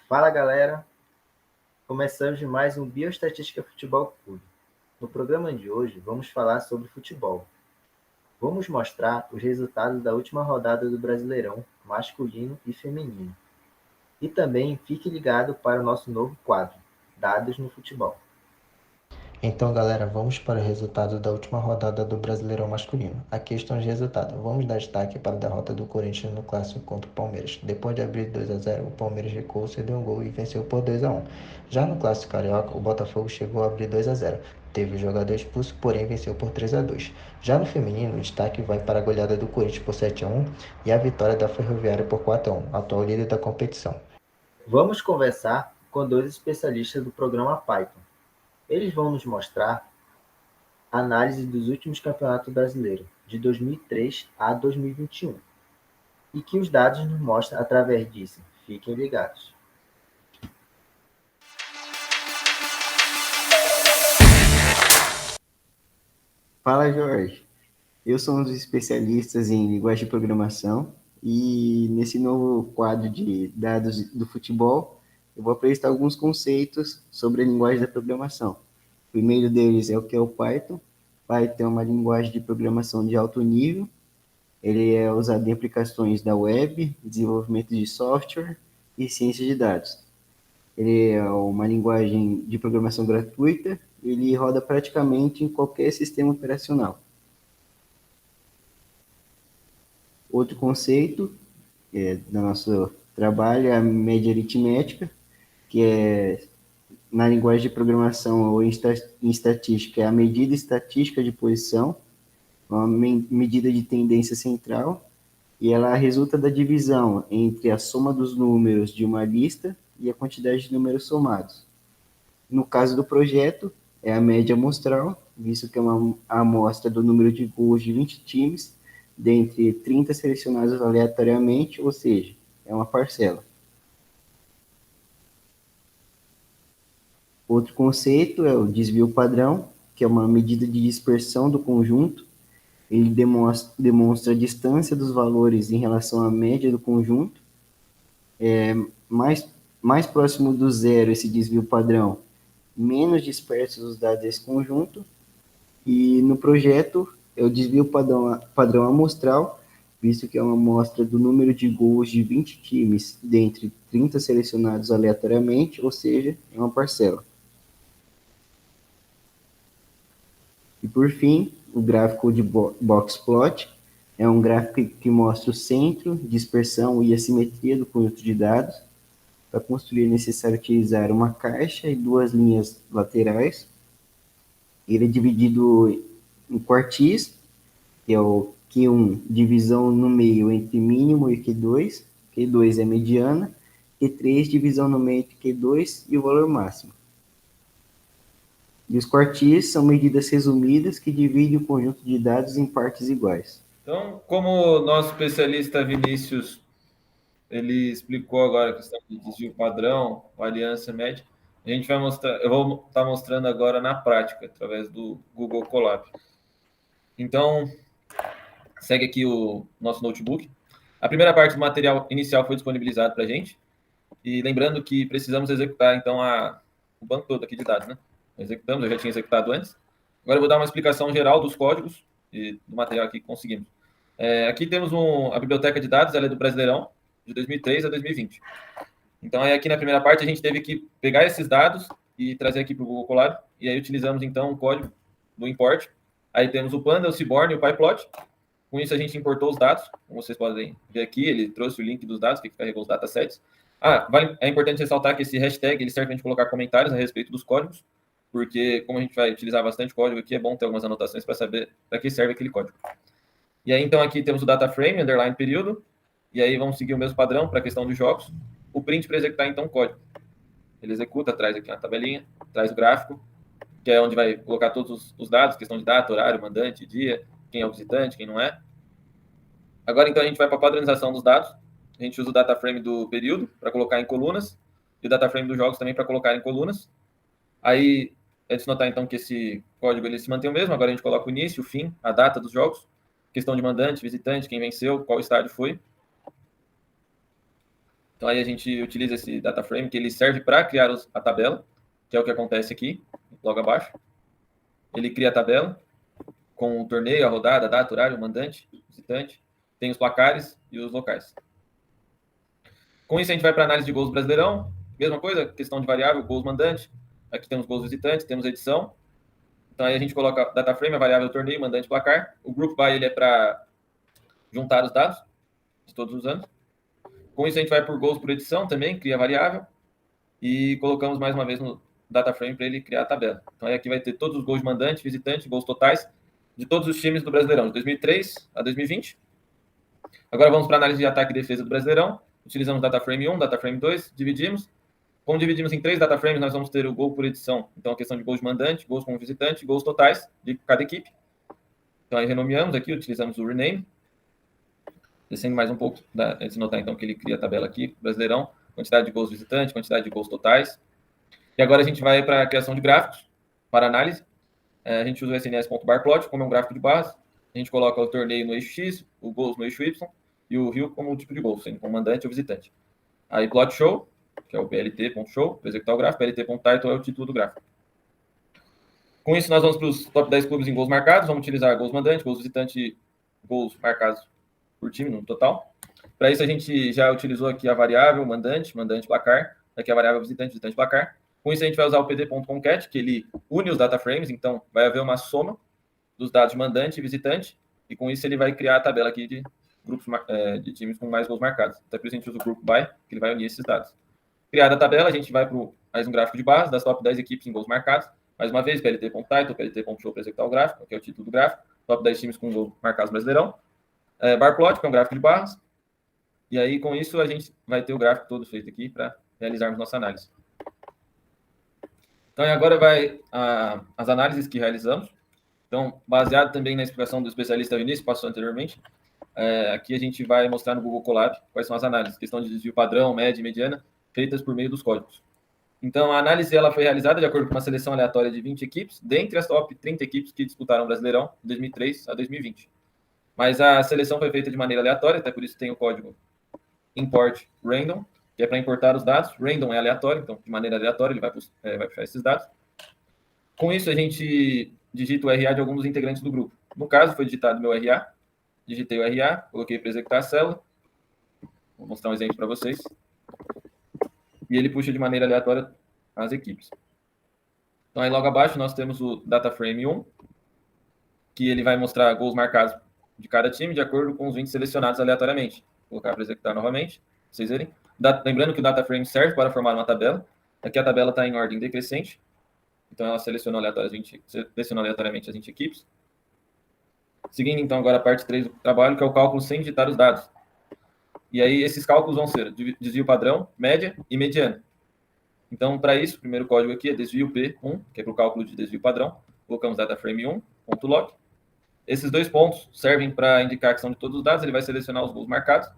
Fala galera, começamos mais um Bioestatística Futebol Clube. No programa de hoje vamos falar sobre futebol. Vamos mostrar os resultados da última rodada do Brasileirão, masculino e feminino. E também fique ligado para o nosso novo quadro, Dados no Futebol. Então, galera, vamos para o resultado da última rodada do Brasileirão Masculino. Aqui estão os resultados. Vamos dar destaque para a derrota do Corinthians no Clássico contra o Palmeiras. Depois de abrir 2-0, o Palmeiras recuou, cedeu um gol e venceu por 2-1. Já no Clássico Carioca, o Botafogo chegou a abrir 2-0. Teve o jogador expulso, porém venceu por 3-2. Já no feminino, o destaque vai para a goleada do Corinthians por 7-1 e a vitória da Ferroviária por 4-1, atual líder da competição. Vamos conversar com dois especialistas do programa Python. Eles vão nos mostrar a análise dos últimos campeonatos brasileiros, de 2003 a 2021, e que os dados nos mostram através disso. Fiquem ligados. Fala, Jorge. Eu sou um dos especialistas em linguagem de programação e nesse novo quadro de dados do futebol, eu vou apresentar alguns conceitos sobre a linguagem da programação. O primeiro deles é o que é o Python. Python é uma linguagem de programação de alto nível. Ele é usado em aplicações da web, desenvolvimento de software e ciência de dados. Ele é uma linguagem de programação gratuita. Ele roda praticamente em qualquer sistema operacional. Outro conceito do nosso trabalho é a média aritmética, que é, na linguagem de programação ou em estatística, é a medida estatística de posição, uma medida de tendência central, e ela resulta da divisão entre a soma dos números de uma lista e a quantidade de números somados. No caso do projeto, é a média amostral, visto que é uma amostra do número de gols de 20 times, dentre 30 selecionados aleatoriamente, ou seja, é uma parcela. Outro conceito é o desvio padrão, que é uma medida de dispersão do conjunto. Ele demonstra a distância dos valores em relação à média do conjunto. Mais próximo do zero esse desvio padrão, menos dispersos os dados desse conjunto. E no projeto, eu desvio o padrão amostral, visto que é uma amostra do número de gols de 20 times dentre 30 selecionados aleatoriamente, ou seja, é uma parcela. E por fim, o gráfico de box plot é um gráfico que mostra o centro, dispersão e assimetria do conjunto de dados. Para construir é necessário utilizar uma caixa e duas linhas laterais. Ele é dividido em quartis, que é o Q1, divisão no meio entre mínimo e Q2. Q2 é mediana. Q3, divisão no meio entre Q2 e o valor máximo. E os quartis são medidas resumidas que dividem o conjunto de dados em partes iguais. Então, como o nosso especialista Vinícius, ele explicou agora a questão de desvio padrão, aliança média, a gente vai mostrar, eu vou estar mostrando agora na prática, através do Google Colab. Então, segue aqui o nosso notebook. A primeira parte do material inicial foi disponibilizado para a gente. E lembrando que precisamos executar, então, o banco todo aqui de dados, né? Executamos, eu já tinha executado antes. Agora eu vou dar uma explicação geral dos códigos e do material aqui que conseguimos. Aqui temos a biblioteca de dados, ela é do Brasileirão, de 2003 a 2020. Então, aqui na primeira parte, a gente teve que pegar esses dados e trazer aqui para o Google Colab. E aí utilizamos, então, o código do import. Aí temos o Panda, o Seaborn e o PyPlot. Com isso, a gente importou os dados. Como vocês podem ver aqui, ele trouxe o link dos dados, que carregou os datasets. É importante ressaltar que esse hashtag ele serve para a gente colocar comentários a respeito dos códigos, porque como a gente vai utilizar bastante código aqui, é bom ter algumas anotações para saber para que serve aquele código. E aí, então, aqui temos o data frame, underline período, e aí vamos seguir o mesmo padrão para a questão dos jogos. O print para executar, então, o código. Ele executa, traz aqui uma tabelinha, traz o gráfico, que é onde vai colocar todos os dados, questão de data, horário, mandante, dia, quem é o visitante, quem não é. Agora, então, a gente vai para a padronização dos dados. A gente usa o data frame do período para colocar em colunas e o data frame dos jogos também para colocar em colunas. Aí, é de se notar, então, que esse código ele se mantém o mesmo. Agora a gente coloca o início, o fim, a data dos jogos, questão de mandante, visitante, quem venceu, qual estádio foi. Então aí a gente utiliza esse data frame que ele serve para criar a tabela, que é o que acontece aqui, logo abaixo. Ele cria a tabela com o torneio, a rodada, a data, horário, o mandante, o visitante, tem os placares e os locais. Com isso a gente vai para a análise de gols do Brasileirão. Mesma coisa, questão de variável, gols mandante. Aqui temos gols visitantes, temos edição. Então aí a gente coloca data frame, a variável torneio, mandante, placar. O group by ele é para juntar os dados de todos os anos. Com isso a gente vai por gols por edição também, cria a variável. E colocamos mais uma vez no data frame para ele criar a tabela. Então aí aqui vai ter todos os gols de mandante, visitante, gols totais de todos os times do Brasileirão, de 2003 a 2020. Agora vamos para a análise de ataque e defesa do Brasileirão. Utilizamos data frame 1, data frame 2, dividimos. Como dividimos em 3 data frames, nós vamos ter o gol por edição. Então, a questão de gols de mandante, gols como visitante, gols totais de cada equipe. Então, aí renomeamos aqui, utilizamos o rename. Descendo mais um pouco, dá de notar então que ele cria a tabela aqui, Brasileirão, quantidade de gols visitante, quantidade de gols totais. E agora a gente vai para a criação de gráficos, para análise. A gente usa o sns.barplot, como é um gráfico de base. A gente coloca o torneio no eixo X, o gols no eixo Y, e o rio como tipo de gol, sendo como mandante ou visitante. Aí plot show, que é o plt.show, para executar o gráfico, plt.title é o título do gráfico. Com isso, nós vamos para os top 10 clubes em gols marcados, vamos utilizar gols mandante, gols visitante, gols marcados por time no total. Para isso, a gente já utilizou aqui a variável mandante, mandante, placar, aqui a variável visitante, visitante, placar. Com isso, a gente vai usar o pd.concat, que ele une os data frames, então vai haver uma soma dos dados de mandante e visitante, e com isso ele vai criar a tabela aqui de grupos de times com mais gols marcados. Então, por isso a gente usa o group by, que ele vai unir esses dados. Criada a tabela, a gente vai para mais um gráfico de base das top 10 equipes em gols marcados. Mais uma vez, plt.title, plt.show para executar o gráfico, que é o título do gráfico. Top 10 times com gols marcados Brasileirão. Barplot, que é um gráfico de barras. E aí, com isso, a gente vai ter o gráfico todo feito aqui para realizarmos nossa análise. Então, agora vai as análises que realizamos. Então, baseado também na explicação do especialista Vinícius, que passou anteriormente, aqui a gente vai mostrar no Google Colab quais são as análises, questão de desvio padrão, média e mediana, feitas por meio dos códigos. Então, a análise ela foi realizada de acordo com uma seleção aleatória de 20 equipes, dentre as top 30 equipes que disputaram o Brasileirão de 2003 a 2020. Mas a seleção foi feita de maneira aleatória, até por isso tem o código import random, que é para importar os dados. Random é aleatório, então de maneira aleatória ele vai puxar esses dados. Com isso, a gente digita o RA de alguns dos integrantes do grupo. No caso, foi digitado meu RA, digitei o RA, coloquei para executar a célula. Vou mostrar um exemplo para vocês. E ele puxa de maneira aleatória as equipes. Então, aí logo abaixo nós temos o data frame 1, que ele vai mostrar gols marcados de cada time de acordo com os 20 selecionados aleatoriamente. Vou colocar para executar novamente, para vocês verem. Lembrando que o data frame serve para formar uma tabela. Aqui a tabela está em ordem decrescente. Então, ela selecionou aleatoriamente as 20 equipes. Seguindo, então, agora a parte 3 do trabalho, que é o cálculo sem digitar os dados. E aí, esses cálculos vão ser desvio padrão, média e mediana. Então, para isso, o primeiro código aqui é desvio P1, que é para o cálculo de desvio padrão. Colocamos dataframe 1.log. Esses dois pontos servem para indicar que são de todos os dados. Ele vai selecionar os gols marcados.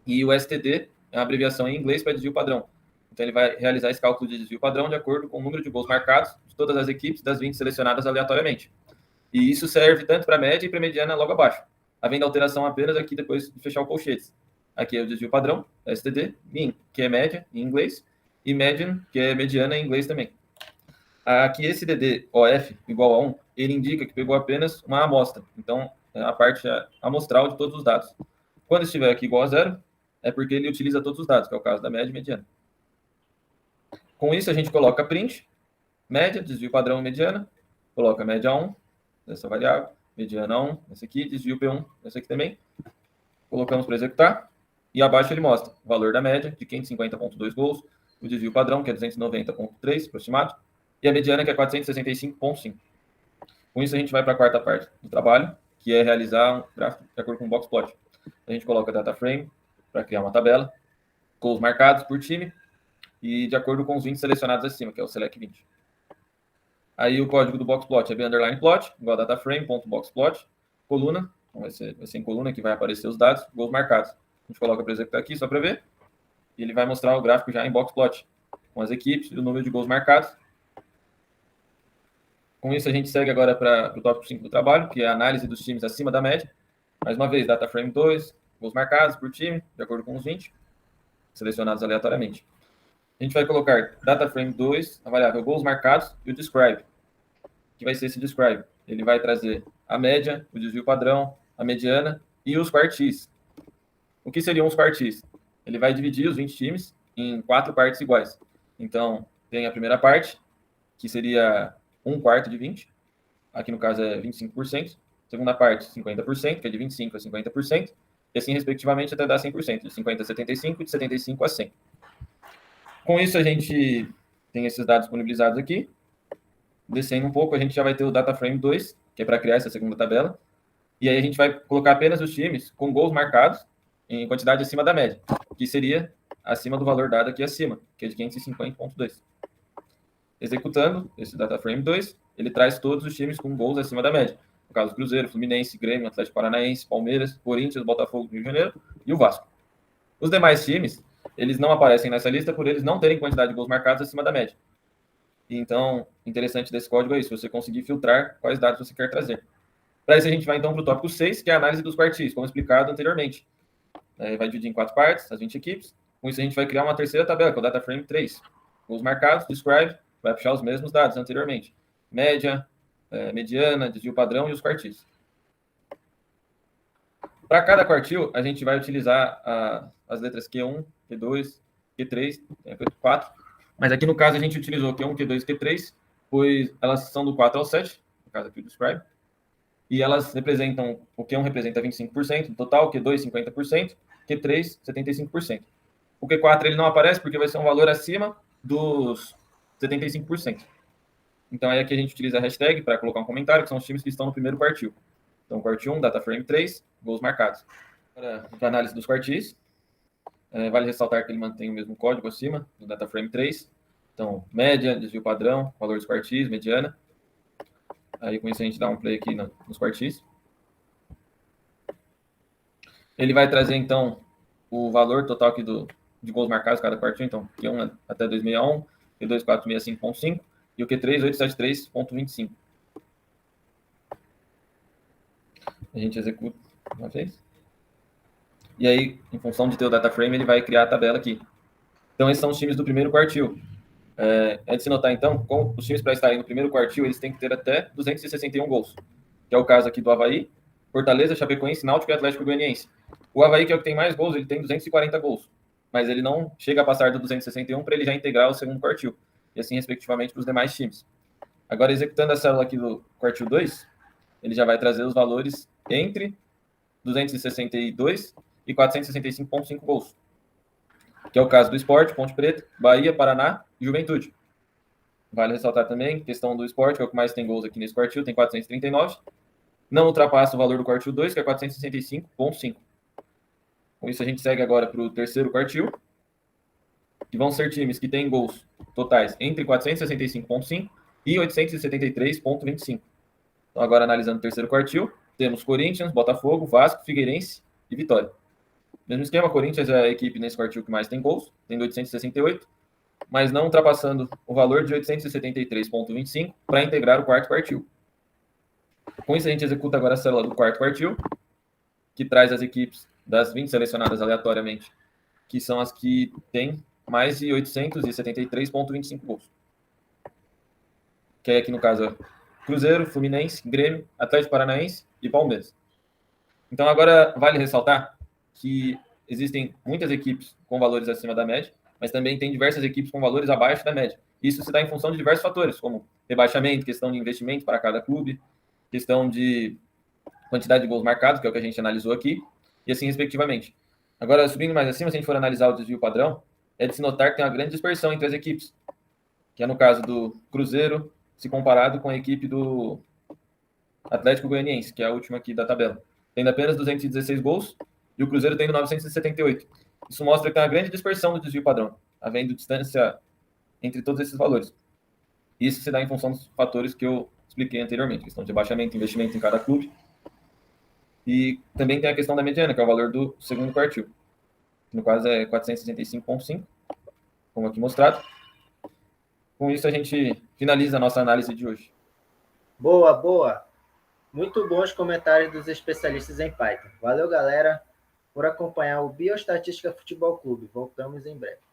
E o STD é uma abreviação em inglês para desvio padrão. Então, ele vai realizar esse cálculo de desvio padrão de acordo com o número de gols marcados de todas as equipes das 20 selecionadas aleatoriamente. E isso serve tanto para a média e para a mediana logo abaixo, havendo alteração apenas aqui depois de fechar o colchete. Aqui é o desvio padrão, STD, min, que é média em inglês, e median, que é mediana em inglês também. Aqui esse DD OF igual a 1, ele indica que pegou apenas uma amostra. Então, é a parte amostral de todos os dados. Quando estiver aqui igual a 0, é porque ele utiliza todos os dados, que é o caso da média e mediana. Com isso, a gente coloca print, média, desvio padrão e mediana, coloca média 1, dessa variável, mediana 1, essa aqui, desvio P1, essa aqui também. Colocamos para executar, e abaixo ele mostra o valor da média, de 550,2 gols, o desvio padrão, que é 290,3 aproximado, e a mediana, que é 465,5. Com isso, a gente vai para a quarta parte do trabalho, que é realizar um gráfico de acordo com o boxplot. A gente coloca data frame para criar uma tabela, gols marcados por time, e de acordo com os 20 selecionados acima, que é o select 20. Aí o código do boxplot é b_plot, igual a dataframe.boxplot, coluna, então vai ser em coluna que vai aparecer os dados, gols marcados. A gente coloca para executar aqui, só para ver, e ele vai mostrar o gráfico já em boxplot, com as equipes e o número de gols marcados. Com isso, a gente segue agora para o tópico 5 do trabalho, que é a análise dos times acima da média. Mais uma vez, dataframe 2, gols marcados por time, de acordo com os 20. selecionados aleatoriamente. A gente vai colocar data frame 2, a variável gols marcados e o describe, que vai ser esse describe. Ele vai trazer a média, o desvio padrão, a mediana e os quartis. O que seriam os quartis? Ele vai dividir os 20 times em 4 partes iguais. Então, tem a primeira parte, que seria 1/4 de 20. Aqui no caso é 25%. Segunda parte, 50%, que é de 25% a 50%. E assim, respectivamente, até dar 100%, de 50% a 75% e de 75% a 100%. Com isso, a gente tem esses dados disponibilizados aqui. Descendo um pouco, a gente já vai ter o data frame 2, que é para criar essa segunda tabela. E aí a gente vai colocar apenas os times com gols marcados em quantidade acima da média, que seria acima do valor dado aqui acima, que é de 550,2. Executando esse data frame 2, ele traz todos os times com gols acima da média. No caso, Cruzeiro, Fluminense, Grêmio, Atlético Paranaense, Palmeiras, Corinthians, Botafogo, Rio de Janeiro e o Vasco. Os demais times, eles não aparecem nessa lista por eles não terem quantidade de gols marcados acima da média. Então, interessante desse código é isso, você conseguir filtrar quais dados você quer trazer. Para isso, a gente vai então para o tópico 6, que é a análise dos quartis, como explicado anteriormente. Vai dividir em 4 partes, as 20 equipes. Com isso, a gente vai criar uma terceira tabela, que é o data frame 3. Gols marcados, describe, vai puxar os mesmos dados anteriormente. Média, mediana, desvio padrão e os quartis. Para cada quartil, a gente vai utilizar as letras Q1, Q2, Q3, Q4. Mas aqui no caso a gente utilizou Q1, Q2 e Q3, pois elas são do 4 ao 7, no caso aqui do describe. E elas representam, o Q1 representa 25% do total, Q2 50%, Q3 75%. O Q4 ele não aparece porque vai ser um valor acima dos 75%. Então é aqui a gente utiliza a hashtag para colocar um comentário, que são os times que estão no primeiro quartil. Então, quartil 1, data frame 3, gols marcados. Para a análise dos quartis, vale ressaltar que ele mantém o mesmo código acima do data frame 3. Então, média, desvio padrão, valor dos quartis, mediana. Aí, com isso, a gente dá um play aqui nos quartis. Ele vai trazer, então, o valor total aqui de gols marcados cada quartil. Então, Q1 até 261, Q2 465.5 e o Q3 873.25. A gente executa uma vez. E aí, em função de ter o data frame, ele vai criar a tabela aqui. Então, esses são os times do primeiro quartil. É de se notar, então, com os times para estarem no primeiro quartil, eles têm que ter até 261 gols. Que é o caso aqui do Avaí, Fortaleza, Chapecoense, Náutico e Atlético Goianiense. O Avaí, que é o que tem mais gols, ele tem 240 gols. Mas ele não chega a passar do 261 para ele já integrar o segundo quartil. E assim, respectivamente, para os demais times. Agora, executando a célula aqui do quartil 2, ele já vai trazer os valores entre 262 e 465,5 gols. Que é o caso do Sport, Ponte Preta, Bahia, Paraná e Juventude. Vale ressaltar também a questão do Sport, que é o que mais tem gols aqui nesse quartil, tem 439. Não ultrapassa o valor do quartil 2, que é 465,5. Com isso, a gente segue agora para o terceiro quartil, que vão ser times que têm gols totais entre 465,5 e 873,25. Então, agora analisando o terceiro quartil, temos Corinthians, Botafogo, Vasco, Figueirense e Vitória. Mesmo esquema, Corinthians é a equipe nesse quartil que mais tem gols, tem 868, mas não ultrapassando o valor de 873,25 para integrar o quarto quartil. Com isso, a gente executa agora a célula do quarto quartil, que traz as equipes das 20 selecionadas aleatoriamente, que são as que têm mais de 873,25 gols. Que é aqui, no caso, Cruzeiro, Fluminense, Grêmio, Atlético Paranaense e Palmeiras. Então, agora vale ressaltar que existem muitas equipes com valores acima da média, mas também tem diversas equipes com valores abaixo da média. Isso se dá em função de diversos fatores, como rebaixamento, questão de investimento para cada clube, questão de quantidade de gols marcados, que é o que a gente analisou aqui, e assim respectivamente. Agora, subindo mais acima, se a gente for analisar o desvio padrão, é de se notar que tem uma grande dispersão entre as equipes, que é no caso do Cruzeiro, se comparado com a equipe do Atlético Goianiense, que é a última aqui da tabela. Tendo apenas 216 gols, e o Cruzeiro tendo 978. Isso mostra que tem uma grande dispersão do desvio padrão, havendo distância entre todos esses valores. Isso se dá em função dos fatores que eu expliquei anteriormente, questão de rebaixamento, investimento em cada clube. E também tem a questão da mediana, que é o valor do segundo quartil. No caso é 465,5, como aqui mostrado. Com isso a gente finaliza a nossa análise de hoje. Boa, boa. Muito bons comentários dos especialistas em Python. Valeu, galera. por acompanhar o Bioestatística Futebol Clube. Voltamos em breve.